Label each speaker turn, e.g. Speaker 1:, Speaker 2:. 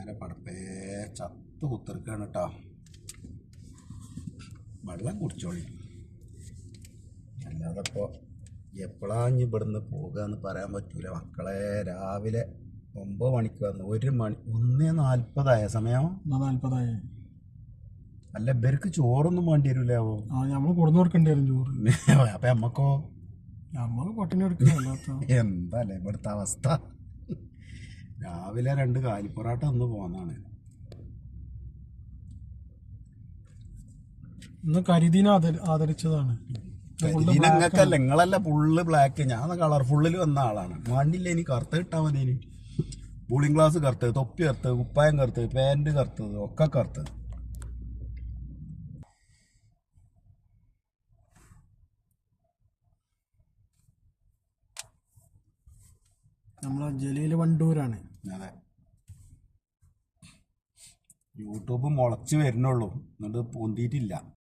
Speaker 1: നേരെ പടപ്പേ ചത്ത് കുത്തിർക്കാണ് കേട്ടോ. വെള്ളം കുടിച്ചോളി, അല്ലാതെ ഇപ്പോൾ എപ്പോഴാണ് ഇവിടുന്ന് പോകുക എന്ന് പറയാൻ പറ്റൂല മക്കളെ. രാവിലെ 9 മണിക്ക് വന്നു, 1 മണി 1:40 സമയം.
Speaker 2: 40
Speaker 1: അല്ല, ഇവർക്ക് ചോറൊന്നും വേണ്ടി വരില്ലാവോ?
Speaker 2: നമ്മൾ കൊടുന്നു കൊടുക്കേണ്ടി വരും ചോറ്.
Speaker 1: അപ്പൊ നമ്മക്കോ?
Speaker 2: നമ്മൾ പട്ടിണി എടുക്കുക.
Speaker 1: എന്താല്ലേ ഇവിടുത്തെ അവസ്ഥ? രാവിലെ 2 കാലിപ്പൊറാട്ട ഒന്ന് പോന്നാണ്.
Speaker 2: ഇന്ന് കരിദീന ആദരിച്ചതാണ്.
Speaker 1: നിങ്ങൾക്കല്ല, നിങ്ങളല്ല ഫുള്ള് ബ്ലാക്ക്, ഞാൻ കളർഫുള്ളിൽ വന്ന ആളാണ്. വണ്ടില്ല, ഇനി കറുത്ത കിട്ടാൻ മതി. ഇനി കൂളിംഗ് ഗ്ലാസ് കറുത്തത്, തൊപ്പി കറുത്തത്, കുപ്പായം കറുത്തത്, പാൻറ് കറുത്തത്, ഒക്കെ കറുത്തത്.
Speaker 2: നമ്മളെ ജലീൽ വണ്ടൂരാണ്.
Speaker 1: അതെ, യൂട്യൂബ് മുളച്ച് വരുന്നുള്ളൂ, എന്നിട്ട് പൊന്തിയിട്ടില്ല.